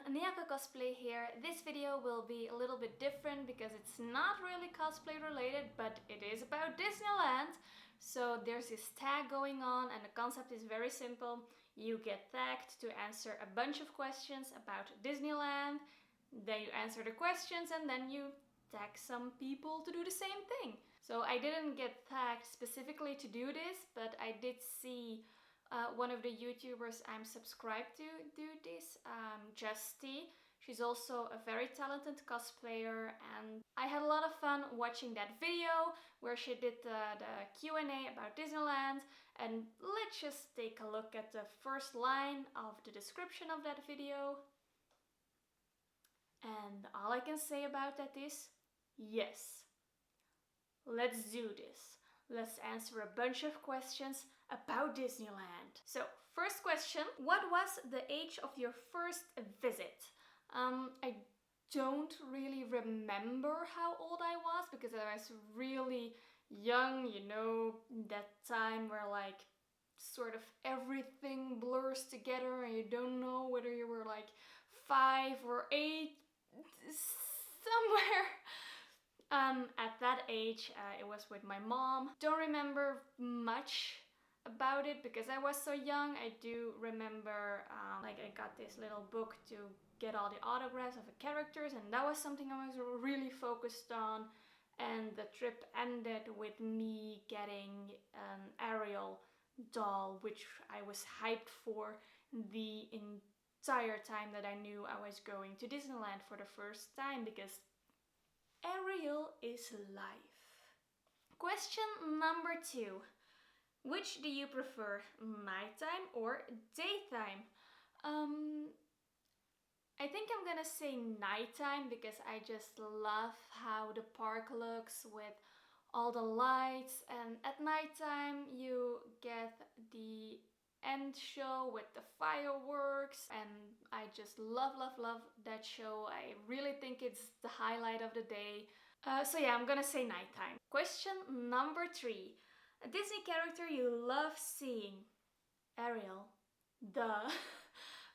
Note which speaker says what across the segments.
Speaker 1: Neaco Cosplay here. This video will be a little bit different because it's not really cosplay related, but it is about Disneyland. So there's this tag going on and the concept is very simple. You get tagged to answer a bunch of questions about Disneyland, then you answer the questions and then you tag some people to do the same thing. So I didn't get tagged specifically to do this, but I did see one of the YouTubers I'm subscribed to do this, Justy. She's also a very talented cosplayer and I had a lot of fun watching that video where she did the Q&A about Disneyland, and let's just take a look at the first line of the description of that video. And all I can say about that is, yes, let's do this. Let's answer a bunch of questions about Disneyland. So, first question, what was the age of your first visit? I don't really remember how old I was because I was really young, you know, that time where like sort of everything blurs together and you don't know whether you were like 5 or 8, somewhere. At that age, it was with my mom. Don't remember much about it because I was so young. I do remember like I got this little book to get all the autographs of the characters, and that was something I was really focused on. And the trip ended with me getting an Ariel doll, which I was hyped for the entire time that I knew I was going to Disneyland for the first time, because Ariel is life. Question number 2. Which do you prefer, nighttime or daytime? I think I'm gonna say nighttime because I just love how the park looks with all the lights, and at nighttime you get the end show with the fireworks, and I just love that show. I really think it's the highlight of the day. So yeah, I'm gonna say nighttime. Question number 3. A Disney character you love seeing? Ariel. Duh.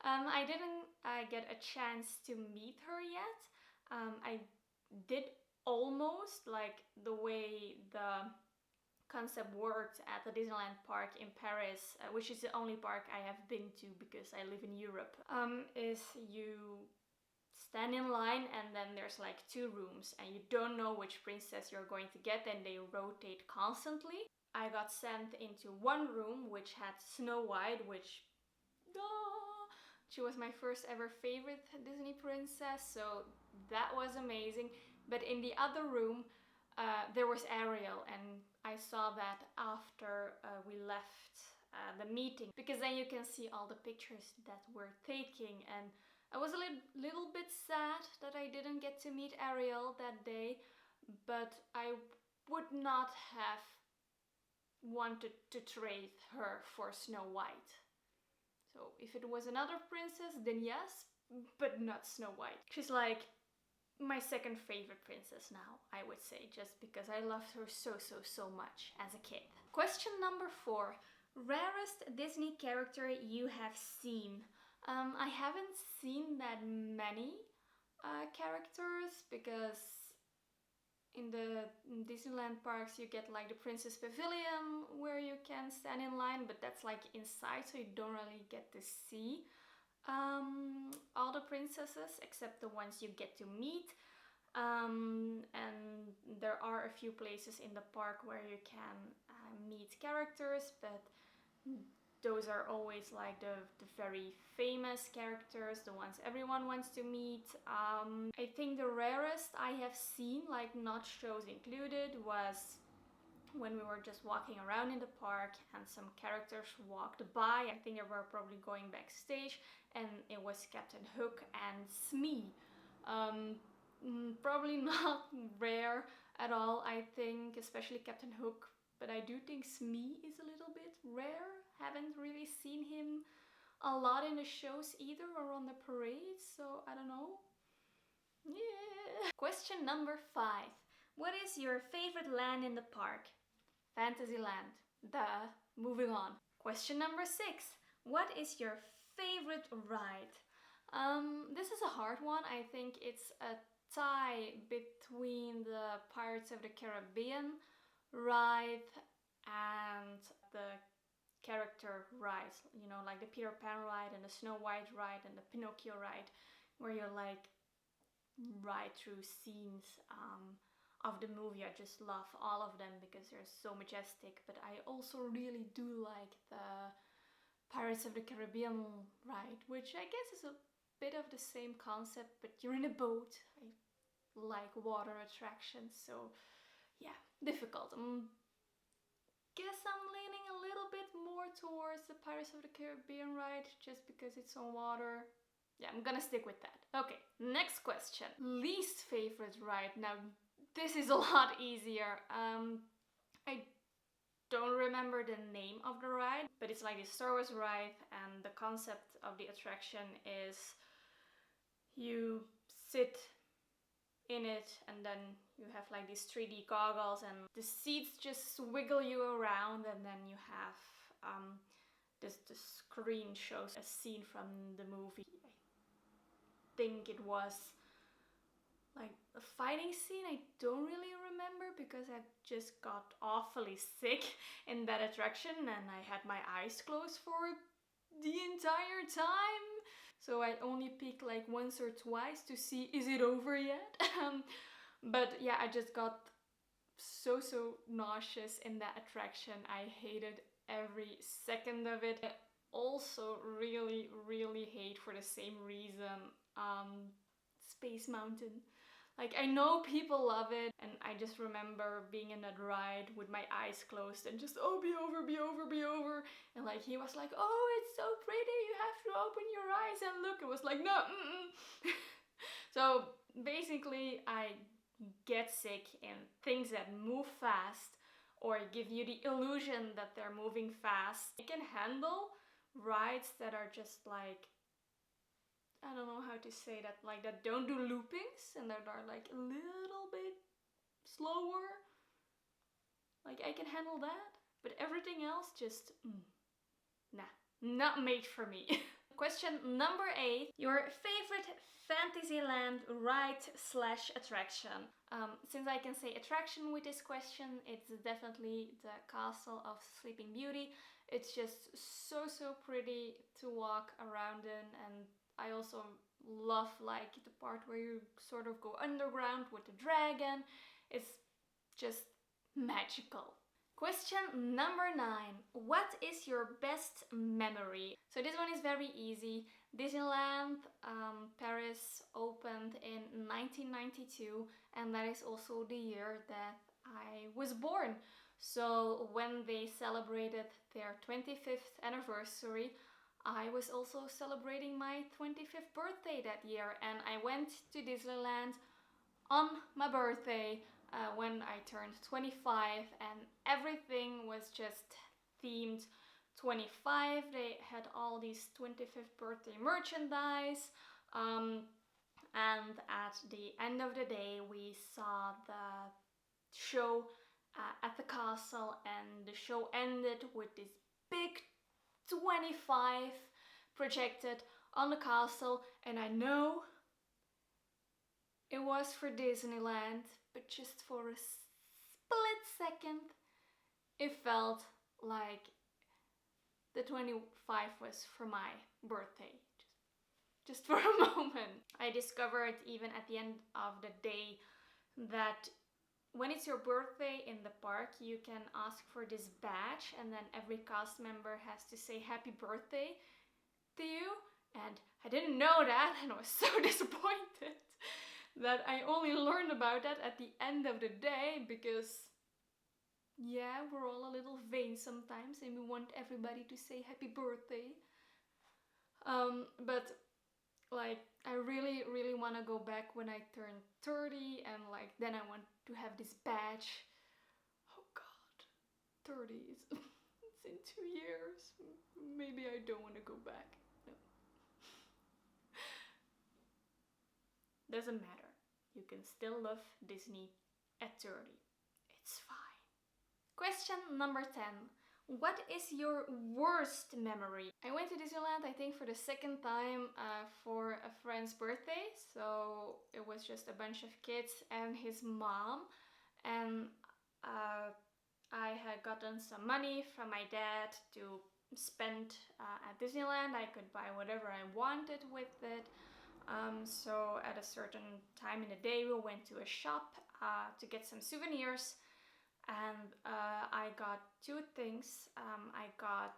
Speaker 1: I didn't get a chance to meet her yet. I did almost, like the way the concept worked at the Disneyland park in Paris, which is the only park I have been to because I live in Europe, is you stand in line and then there's like 2 rooms and you don't know which princess you're going to get, and they rotate constantly. I got sent into one room which had Snow White, which she was my first ever favorite Disney princess, so that was amazing. But in the other room there was Ariel, and I saw that after we left the meeting, because then you can see all the pictures that we're taking, and I was a little bit sad that I didn't get to meet Ariel that day, but I would not have wanted to trade her for Snow White. So if it was another princess, then yes, but not Snow White. She's like my second favorite princess now, I would say, just because I loved her so much as a kid. Question number 4. Rarest Disney character you have seen? I haven't seen that many characters because in the Disneyland parks you get like the Princess Pavilion where you can stand in line, but that's like inside, so you don't really get to see all the princesses except the ones you get to meet. And there are a few places in the park where you can meet characters, but those are always like the very famous characters, the ones everyone wants to meet. I think the rarest I have seen, like not shows included, was when we were just walking around in the park and some characters walked by. I think they were probably going backstage, and it was Captain Hook and Smee. Probably not rare at all, I think, especially Captain Hook, but I do think Smee is a little bit rare. Haven't really seen him a lot in the shows either, or on the parades, so I don't know. Yeah. Question number 5. What is your favorite land in the park? Fantasyland. Duh. Moving on. Question number 6. What is your favorite ride? This is a hard one. I think it's a tie between the Pirates of the Caribbean ride and the character ride. You know, like the Peter Pan ride and the Snow White ride and the Pinocchio ride, where you like ride through scenes of the movie. I just love all of them because they're so majestic. But I also really do like the Pirates of the Caribbean ride, which I guess is a bit of the same concept, but you're in a boat. I like water attractions, so yeah, difficult. Guess I'm leaning a little bit more towards the Pirates of the Caribbean ride just because it's on water. Yeah, I'm gonna stick with that. Okay, next question. Least favorite ride. Now, this is a lot easier. I don't remember the name of the ride, but it's like the Star Wars ride, and the concept of the attraction is you sit in it and then you have like these 3D goggles and the seats just wiggle you around, and then you have the screen shows a scene from the movie. I think it was like a fighting scene. I don't really remember because I just got awfully sick in that attraction and I had my eyes closed for the entire time. So I only peeked like once or twice to see, is it over yet? But yeah, I just got so nauseous in that attraction. I hated every second of it. I also really hate, for the same reason, Space Mountain. Like, I know people love it, and I just remember being in that ride with my eyes closed and just, oh, be over, be over, be over. And like, he was like, oh, it's so pretty, you have to open your eyes and look. It was like, no, So basically, I get sick in things that move fast or give you the illusion that they're moving fast. I can handle rides that are just like, I don't know how to say that, like that don't do loopings and that are like a little bit slower. Like, I can handle that, but everything else just, nah, not made for me. Question number 8, your favorite Fantasyland ride/attraction. Since I can say attraction with this question, it's definitely the Castle of Sleeping Beauty. It's just so pretty to walk around in, and I also love like the part where you sort of go underground with the dragon. It's just magical. Question number 9. What is your best memory? So this one is very easy. Disneyland Paris opened in 1992, and that is also the year that I was born. So when they celebrated their 25th anniversary, I was also celebrating my 25th birthday that year, and I went to Disneyland on my birthday when I turned 25, and everything was just themed 25. They had all these 25th birthday merchandise, and at the end of the day we saw the show at the castle, and the show ended with this big 25 projected on the castle, and I know it was for Disneyland, but just for a split second it felt like the 25 was for my birthday, just for a moment. I discovered even at the end of the day that when it's your birthday in the park, you can ask for this badge, and then every cast member has to say happy birthday to you. And I didn't know that, and I was so disappointed that I only learned about that at the end of the day, because yeah, we're all a little vain sometimes and we want everybody to say happy birthday. But like, I really want to go back when I turn 30, and like then I want to have this badge. Oh god, 30 is it's in 2 years. Maybe I don't want to go back. No. Doesn't matter. You can still love Disney at 30. It's fine. Question number 10. What is your worst memory? I went to Disneyland, I think, for the second time for a friend's birthday, so it was just a bunch of kids and his mom, and I had gotten some money from my dad to spend at Disneyland. I could buy whatever I wanted with it. So at a certain time in the day we went to a shop to get some souvenirs, and I got two things. I got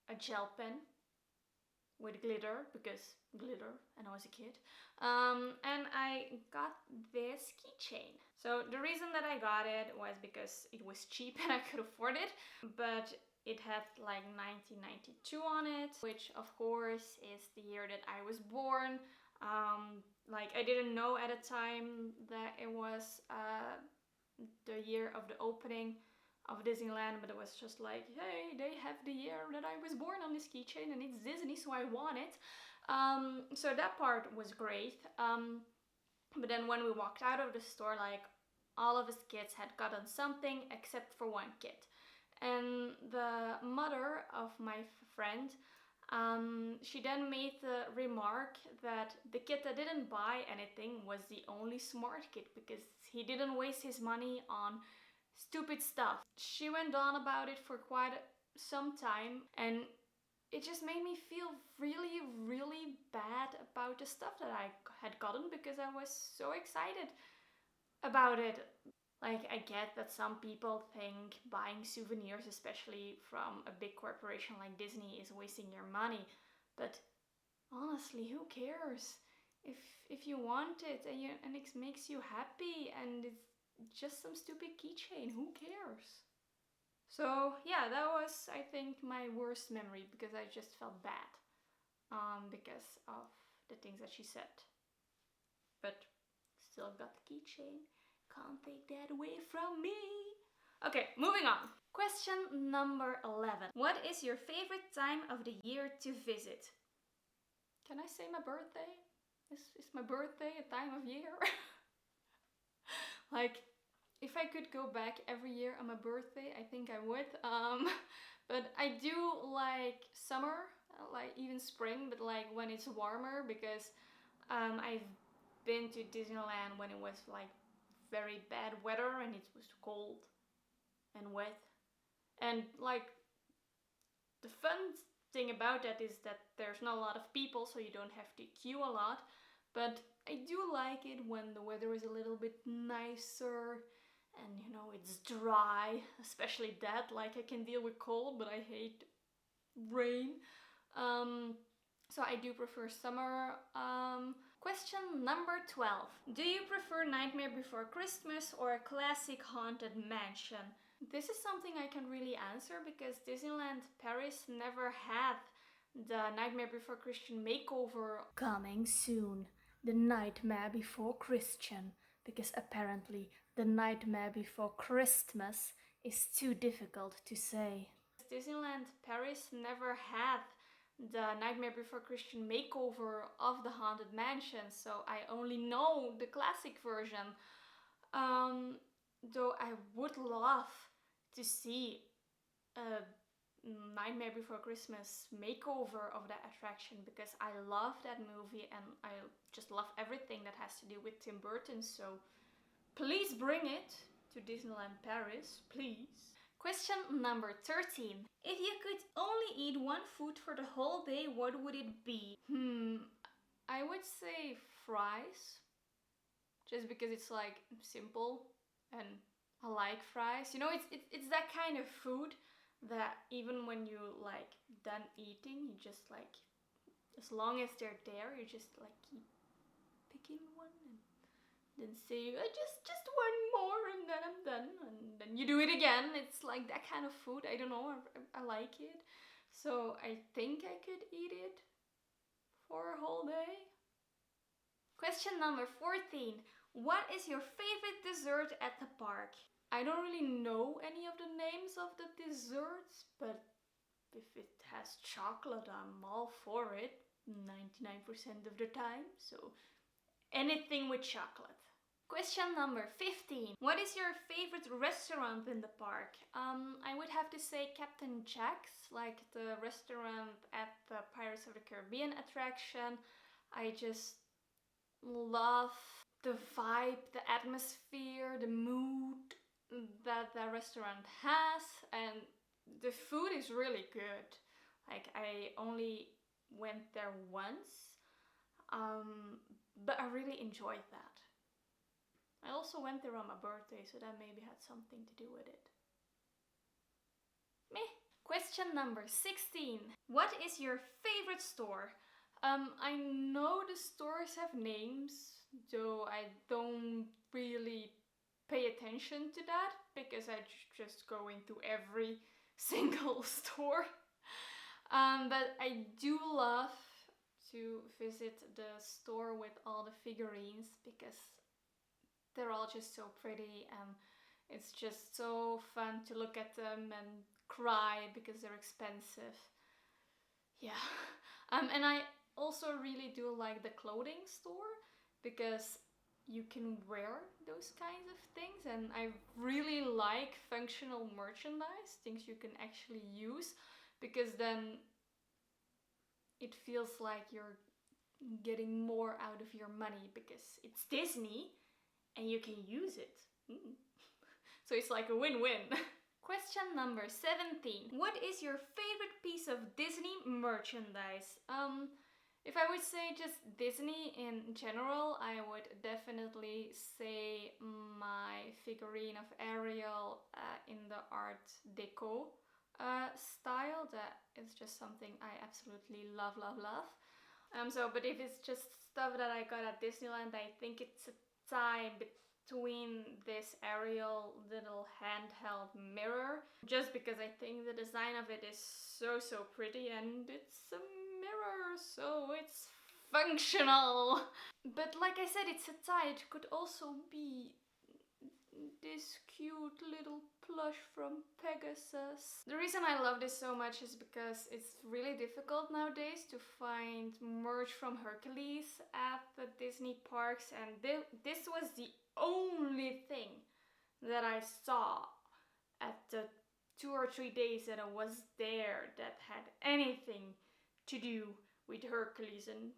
Speaker 1: a gel pen with glitter, because glitter, and I was a kid. And I got this keychain. So the reason that I got it was because it was cheap and I could afford it, but it had like 1992 on it, which of course is the year that I was born. Like I didn't know at the time that it was the year of the opening of Disneyland, but it was just like, hey, they have the year that I was born on this keychain and it's Disney, so I want it. So that part was great. But then when we walked out of the store, like all of his kids had gotten something except for one kid. And the mother of my friend, she then made the remark that the kid that didn't buy anything was the only smart kid because he didn't waste his money on stupid stuff. She went on about it for quite some time, and it just made me feel really, really bad about the stuff that I had gotten because I was so excited about it. Like, I get that some people think buying souvenirs, especially from a big corporation like Disney, is wasting your money, but honestly, who cares? If you want it and it makes you happy and it's just some stupid keychain, who cares? So yeah, that was, I think, my worst memory because I just felt bad because of the things that she said. But still got the keychain. Can't take that away from me. Okay, moving on. Question number 11. What is your favorite time of the year to visit? Can I say my birthday? Is my birthday a time of year? Like, if I could go back every year on my birthday, I think I would. But I do like summer, like even spring, but like when it's warmer, because I've been to Disneyland when it was like very bad weather and it was cold and wet. And like the fun thing about that is that there's not a lot of people, so you don't have to queue a lot. But I do like it when the weather is a little bit nicer and you know it's dry, especially that. Like I can deal with cold, but I hate rain. So I do prefer summer. Question number 12. Do you prefer Nightmare Before Christmas or a classic haunted mansion? This is something I can really answer because Disneyland Paris never had the Nightmare Before Christian makeover. Coming soon, the Nightmare Before Christian, because apparently the Nightmare Before Christmas is too difficult to say. Disneyland Paris never had the Nightmare Before Christian makeover of the Haunted Mansion, so I only know the classic version. Though I would love to see a Nightmare Before Christmas makeover of that attraction because I love that movie and I just love everything that has to do with Tim Burton, so please bring it to Disneyland Paris, please. Question number 13. If you could only eat one food for the whole day, what would it be? I would say fries. Just because it's like simple and I like fries. You know, it's that kind of food that even when you like done eating, you just like, as long as they're there, you just like keep picking one and then say just one more and then I'm done, and then you do it again. It's like that kind of food. I don't know, I like it, so I think I could eat it for a whole day. Question number 14. What is your favorite dessert at the park? I don't really know any of the names of the desserts, but if it has chocolate, I'm all for it 99% of the time, so anything with chocolate. Question number 15. What is your favorite restaurant in the park? I would have to say Captain Jack's, like the restaurant at the Pirates of the Caribbean attraction. I just love the vibe, the atmosphere, the mood that the restaurant has, and the food is really good. Like, I only went there once, but I really enjoyed that. I also went there on my birthday, so that maybe had something to do with it. Meh. Question number 16. What is your favorite store? I know the stores have names, though I don't really pay attention to that because I just go into every single store. But I do love to visit the store with all the figurines because they're all just so pretty, and it's just so fun to look at them and cry because they're expensive. Yeah. And I also really do like the clothing store because you can wear those kinds of things, and I really like functional merchandise, things you can actually use, because then it feels like you're getting more out of your money because it's Disney and you can use it. So it's like a win-win. Question number 17. What is your favorite piece of Disney merchandise? If I would say just Disney in general, I would definitely say my figurine of Ariel in the Art Deco style. That is just something I absolutely love. But if it's just stuff that I got at Disneyland, I think it's a tie between this Ariel little handheld mirror, just because I think the design of it is so pretty, and it's a mirror, so it's functional. But like I said, it's a tie. It could also be this cute little plush from Pegasus. The reason I love this so much is because it's really difficult nowadays to find merch from Hercules at the Disney parks, and this was the only thing that I saw at the 2 or 3 days that I was there that had anything to do with Hercules, and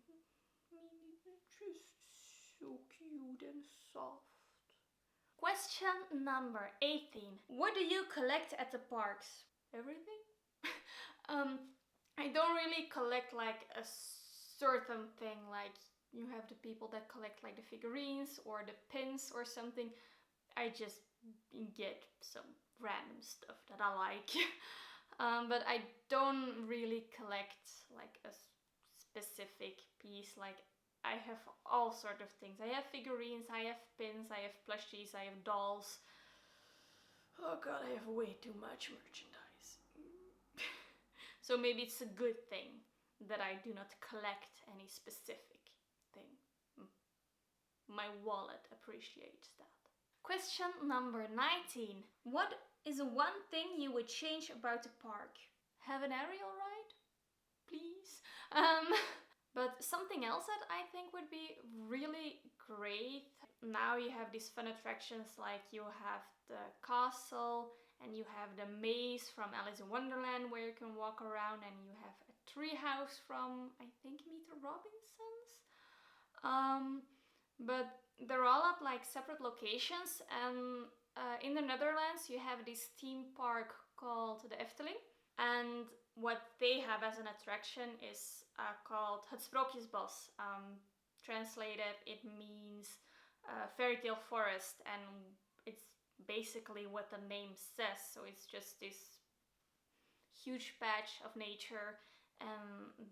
Speaker 1: it's just so cute and soft. Question number 18. What do you collect at the parks? Everything? I don't really collect like a certain thing, like you have the people that collect like the figurines or the pins or something. I just get some random stuff that I like. But I don't really collect like a specific piece. Like, I have all sort of things. I have figurines, I have pins, I have plushies, I have dolls. Oh god, I have way too much merchandise. So maybe it's a good thing that I do not collect any specific thing. My wallet appreciates that. Question number 19. What is one thing you would change about the park? Have an aerial ride? Please? But something else that I think would be really great, now you have these fun attractions, like you have the castle and you have the maze from Alice in Wonderland where you can walk around, and you have a treehouse from, I think, Meet the Robinsons. But they're all at like separate locations, and in the Netherlands you have this theme park called the Efteling, and what they have as an attraction is called Het Sprookjesbos. Translated, it means fairy tale forest, and it's basically what the name says. So it's just this huge patch of nature, and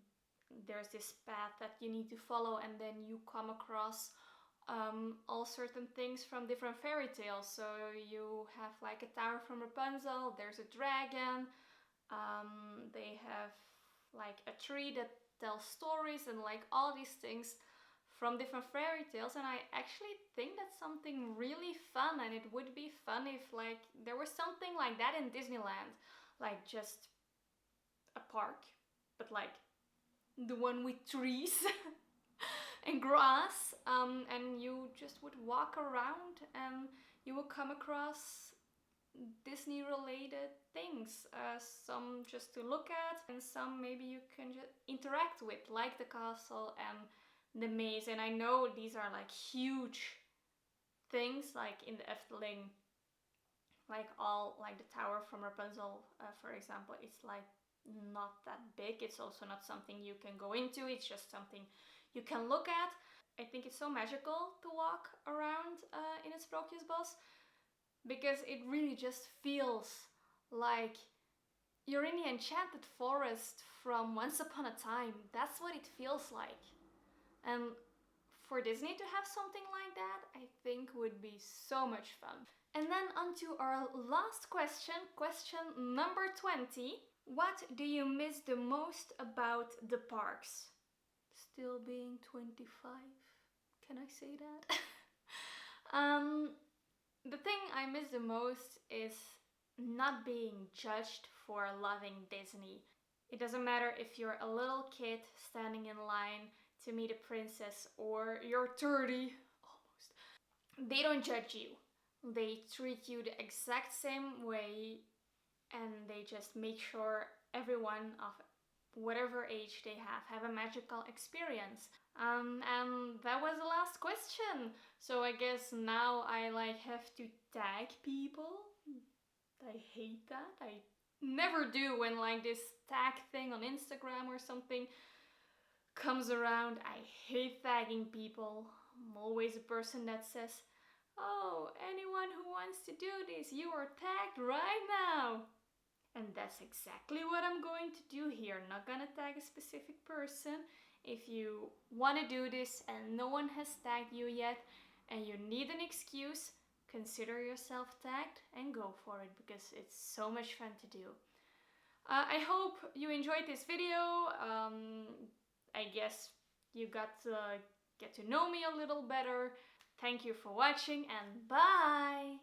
Speaker 1: there's this path that you need to follow, and then you come across all certain things from different fairy tales. So you have like a tower from Rapunzel, there's a dragon, they have like a tree that tells stories, and like all these things from different fairy tales. And I actually think that's something really fun, and it would be fun if like there was something like that in Disneyland, like just a park, but like the one with trees and grass, and you just would walk around and you will come across Disney related things, some just to look at and some maybe you can just interact with, like the castle and the maze. And I know these are like huge things, like in the Efteling, like all like the tower from Rapunzel, for example, it's like not that big. It's also not something you can go into, it's just something you can look at. I think it's so magical to walk around in a Sprookjesbos, because it really just feels like you're in the enchanted forest from Once Upon a Time. That's what it feels like. And for Disney to have something like that, I think would be so much fun. And then on to our last question, question number 20. What do you miss the most about the parks? Still being 25. Can I say that? The thing I miss the most is not being judged for loving Disney. It doesn't matter if you're a little kid standing in line to meet a princess or you're 30, almost. They don't judge you. They treat you the exact same way, and they just make sure everyone of whatever age they have a magical experience. And that was the last question. So I guess now I like have to tag people. I hate that. I never do when like this tag thing on Instagram or something comes around. I hate tagging people. I'm always a person that says, "Oh, anyone who wants to do this, you are tagged right now." And that's exactly what I'm going to do here. I'm not gonna tag a specific person. If you want to do this and no one has tagged you yet and you need an excuse, consider yourself tagged and go for it, because it's so much fun to do. I hope you enjoyed this video. I guess you got to get to know me a little better. Thank you for watching, and bye!